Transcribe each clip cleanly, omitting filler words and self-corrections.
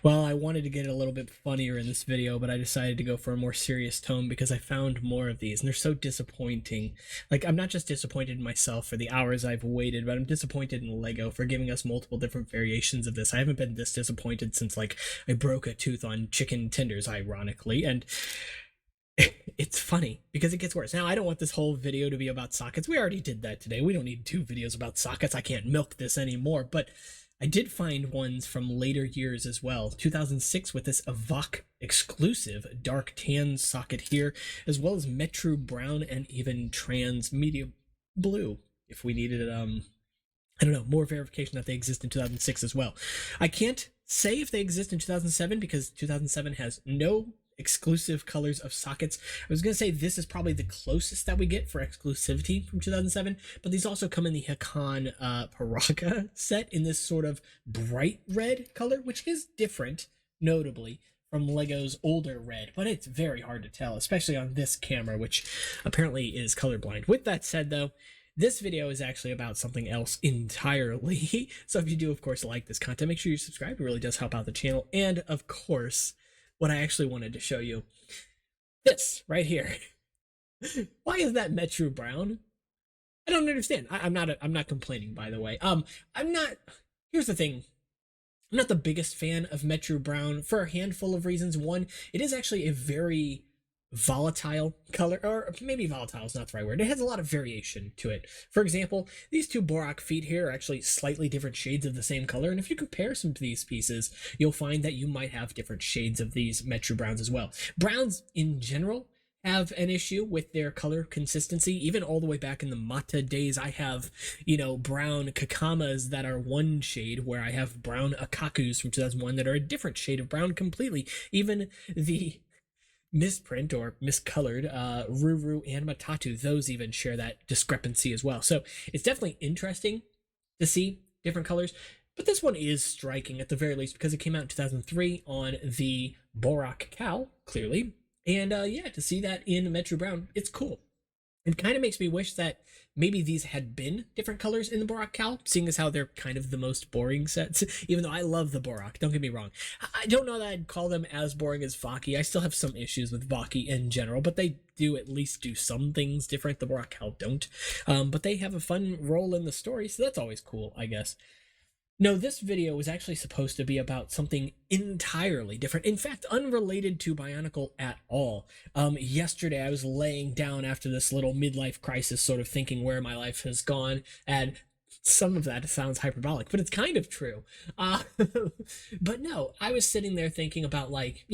Well, I wanted to get it a little bit funnier in this video, but I decided to go for a more serious tone because I found more of these and they're so disappointing. Like, I'm not just disappointed in myself for the hours I've waited, but I'm disappointed in Lego for giving us multiple different variations of this. I haven't been this disappointed since, like, I broke a tooth on chicken tenders, ironically, and it's funny because it gets worse. Now, I don't want this whole video to be about sockets. We already did that today. We don't need two videos about sockets. I can't milk this anymore, but I did find ones from later years as well. 2006 with this Avok exclusive dark tan socket here, as well as Metro Brown and even Trans Media Blue if we needed I don't know, more verification that they exist in 2006 as well. I can't say if they exist in 2007 because 2007 has no exclusive colors of sockets. I was going to say this is probably the closest that we get for exclusivity from 2007, but these also come in the Hakan Paraka set in this sort of bright red color, which is different, notably, from Lego's older red, but it's very hard to tell, especially on this camera, which apparently is colorblind. With that said, though, this video is actually about something else entirely. So if you do, of course, like this content, make sure you subscribe. It really does help out the channel. And, of course, what I actually wanted to show you, this right here. Why is that Metro Brown? I don't understand. I'm not complaining, by the way. Here's the thing. I'm not the biggest fan of Metro Brown for a handful of reasons. One, it is actually a very volatile color, or maybe volatile is not the right word. It has a lot of variation to it. For example, these two Borak feet here are actually slightly different shades of the same color, and if you compare some of these pieces, you'll find that you might have different shades of these Metro Browns as well. Browns in general have an issue with their color consistency. Even all the way back in the Mata days, I have, brown Kakamas that are one shade, where I have brown Akakus from 2001 that are a different shade of brown completely. Even the misprint or miscolored Ruru and Matatu, those even share that discrepancy as well. So it's definitely interesting to see different colors, but this one is striking at the very least because it came out in 2003 on the Borak cow, clearly. And yeah, to see that in Metro Brown, it's cool. It kind of makes me wish that maybe these had been different colors in the Borak Cal, seeing as how they're kind of the most boring sets, even though I love the Borak, don't get me wrong. I don't know that I'd call them as boring as Vaki. I still have some issues with Vaki in general, but they do at least do some things different. The Borak Cal don't. But they have a fun role in the story, so that's always cool, I guess. No, this video was actually supposed to be about something entirely different. In fact, unrelated to Bionicle at all. Yesterday, I was laying down after this little midlife crisis, sort of thinking where my life has gone, and some of that sounds hyperbolic, but it's kind of true. But no, I was sitting there thinking about, like,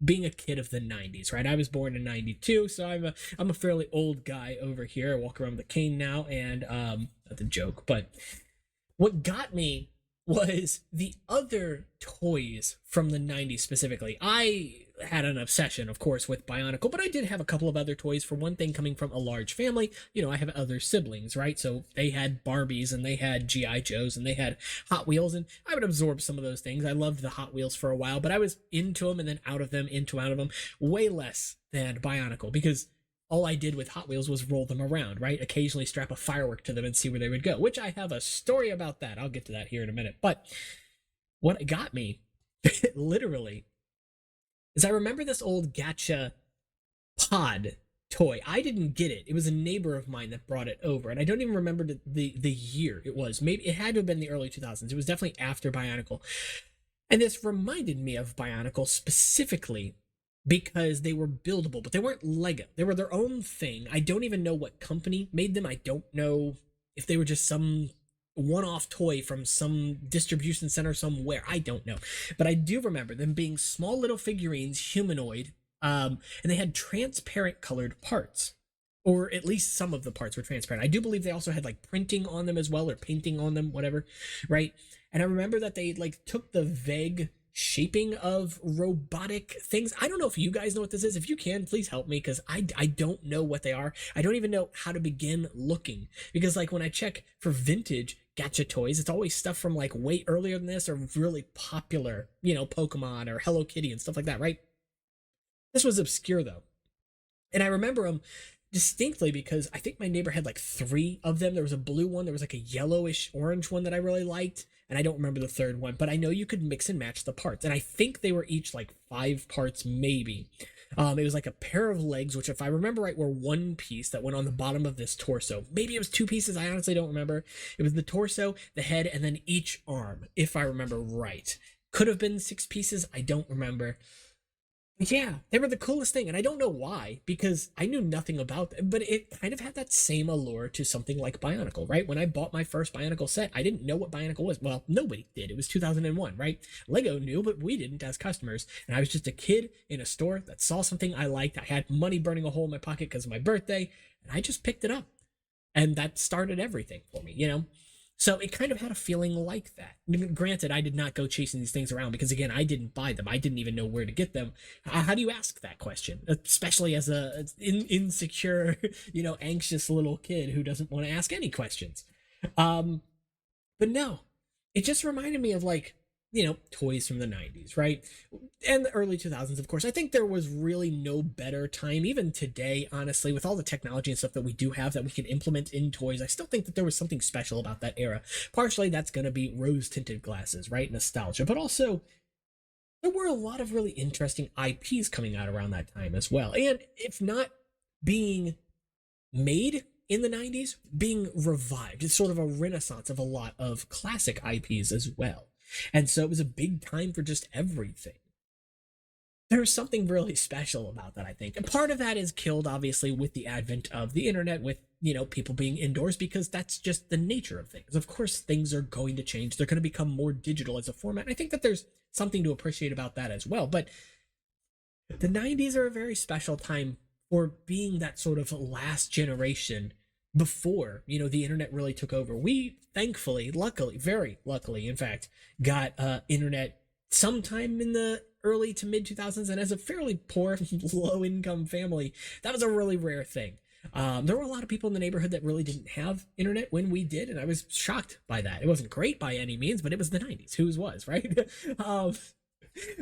being a kid of the 90s, right? I was born in 92, so I'm a fairly old guy over here. I walk around with a cane now, and not a joke, but what got me was the other toys from the 90s specifically. I had an obsession, of course, with Bionicle, but I did have a couple of other toys. For one thing, coming from a large family, I have other siblings, right? So they had Barbies and they had G.I. Joes and they had Hot Wheels, and I would absorb some of those things. I loved the Hot Wheels for a while, but I was into them and then out of them, out of them, way less than Bionicle, because all I did with Hot Wheels was roll them around, right? Occasionally strap a firework to them and see where they would go, which I have a story about that. I'll get to that here in a minute. But what got me, literally, is I remember this old Gacha pod toy. I didn't get it. It was a neighbor of mine that brought it over, and I don't even remember the year it was. Maybe it had to have been the early 2000s. It was definitely after Bionicle. And this reminded me of Bionicle specifically because they were buildable, but they weren't Lego. They were their own thing. I don't even know what company made them. I don't know if they were just some one-off toy from some distribution center somewhere. I don't know. But I do remember them being small little figurines, humanoid, and they had transparent colored parts. Or at least some of the parts were transparent. I do believe they also had like printing on them as well, or painting on them, whatever, right? And I remember that they like took the vague shaping of robotic things. I don't know if you guys know what this is. If you can, please help me, because I don't know what they are. I don't even know how to begin looking, because like when I check for vintage gacha toys, it's always stuff from like way earlier than this, or really popular, Pokemon or Hello Kitty and stuff like that, right? This was obscure though. And I remember them distinctly because I think my neighbor had like three of them. There was a blue one, there was like a yellowish orange one that I really liked, and I don't remember the third one, but I know you could mix and match the parts, and I think they were each like 5 parts, maybe. It was like a pair of legs, which, if I remember right, were one piece that went on the bottom of this torso. Maybe it was 2 pieces. I honestly don't remember. It was the torso, the head, and then each arm, if I remember right. Could have been 6 pieces. I don't remember. Yeah, they were the coolest thing, and I don't know why, because I knew nothing about them, but it kind of had that same allure to something like Bionicle, right? When I bought my first Bionicle set, I didn't know what Bionicle was. Well, nobody did. It was 2001, right? Lego knew, but we didn't as customers, and I was just a kid in a store that saw something I liked. I had money burning a hole in my pocket because of my birthday, and I just picked it up, and that started everything for me, you know? So it kind of had a feeling like that. Granted, I did not go chasing these things around because, again, I didn't buy them. I didn't even know where to get them. How do you ask that question, especially as a insecure, anxious little kid who doesn't want to ask any questions? But no, it just reminded me of, like, toys from the 90s, right? And the early 2000s, of course. I think there was really no better time, even today, honestly, with all the technology and stuff that we do have that we can implement in toys. I still think that there was something special about that era. Partially, that's going to be rose-tinted glasses, right? Nostalgia. But also, there were a lot of really interesting IPs coming out around that time as well. And if not being made in the 90s, being revived. It's sort of a renaissance of a lot of classic IPs as well. And so it was a big time for just everything. There's something really special about that, I think. And part of that is killed, obviously, with the advent of the internet, with, people being indoors, because that's just the nature of things. Of course, things are going to change. They're going to become more digital as a format. And I think that there's something to appreciate about that as well. But the 90s are a very special time for being that sort of last generation before, the internet really took over. We thankfully, luckily, very luckily, in fact, got internet sometime in the early to mid 2000s, and as a fairly poor, low income family, that was a really rare thing. There were a lot of people in the neighborhood that really didn't have internet when we did, and I was shocked by that. It wasn't great by any means, but it was the 90s. Whose was, right?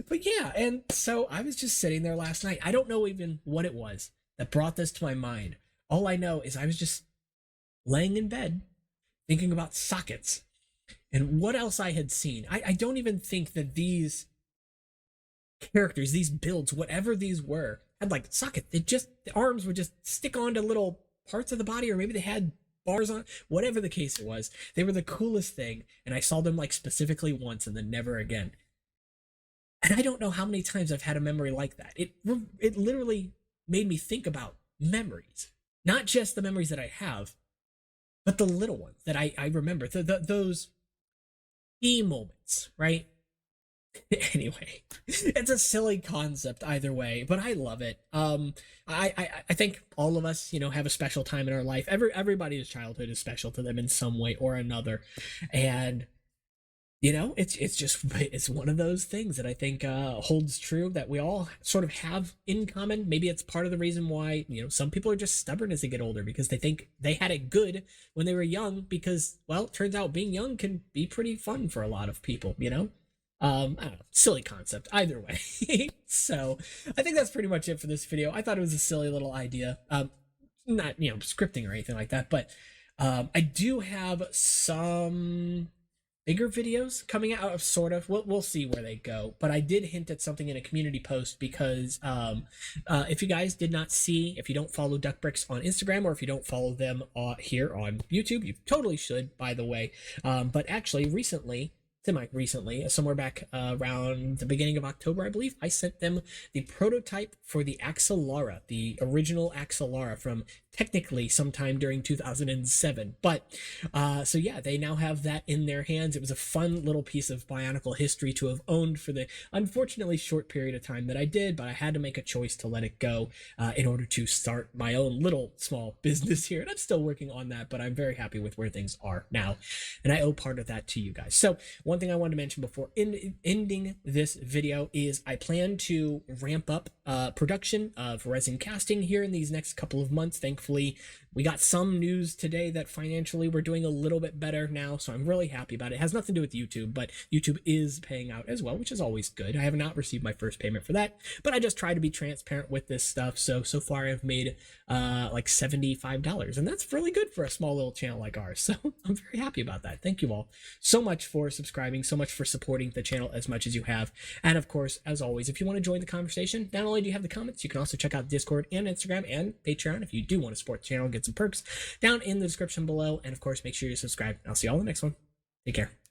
But yeah, and so I was just sitting there last night. I don't know even what it was that brought this to my mind. All I know is I was just laying in bed thinking about sockets and what else I had seen. I don't even think that these characters, these builds, whatever these were, had like sockets. The arms would just stick onto little parts of the body, or maybe they had bars on, whatever the case it was. They were the coolest thing, and I saw them like specifically once and then never again. And I don't know how many times I've had a memory like that. It literally made me think about memories, not just the memories that I have, but the little ones that I remember, those key moments, right? Anyway, it's a silly concept either way, but I love it. I think all of us, have a special time in our life. Everybody's childhood is special to them in some way or another, and it's one of those things that I think holds true, that we all sort of have in common. Maybe it's part of the reason why, some people are just stubborn as they get older, because they think they had it good when they were young, because, well, it turns out being young can be pretty fun for a lot of people, I don't know, silly concept either way. So I think that's pretty much it for this video. I thought it was a silly little idea, not, scripting or anything like that, but I do have some bigger videos coming out of, sort of. We'll see where they go, but I did hint at something in a community post, because if you guys did not see, if you don't follow Duckbricks on Instagram, or if you don't follow them here on YouTube, you totally should, by the way. But actually semi-recently, somewhere back around the beginning of October, I believe, I sent them the prototype for the Axelara, the original Axelara from technically sometime during 2007. But so yeah, they now have that in their hands. It was a fun little piece of Bionicle history to have owned for the unfortunately short period of time that I did, but I had to make a choice to let it go in order to start my own little small business here. And I'm still working on that, but I'm very happy with where things are now, and I owe part of that to you guys. So once one thing I wanted to mention before ending this video is I plan to ramp up production of resin casting here in these next couple of months. Thankfully, we got some news today that financially we're doing a little bit better now, so I'm really happy about it. It has nothing to do with YouTube, but YouTube is paying out as well, which is always good. I have not received my first payment for that, but I just try to be transparent with this stuff. So far I've made like $75, and that's really good for a small little channel like ours. So I'm very happy about that. Thank you all so much for subscribing, so much for supporting the channel as much as you have. And of course, as always, if you want to join the conversation, not only do you have the comments, you can also check out Discord and Instagram and Patreon if you do want to support the channel and get some perks down in the description below. And of course, make sure you subscribe. I'll see you all in the next one. Take care.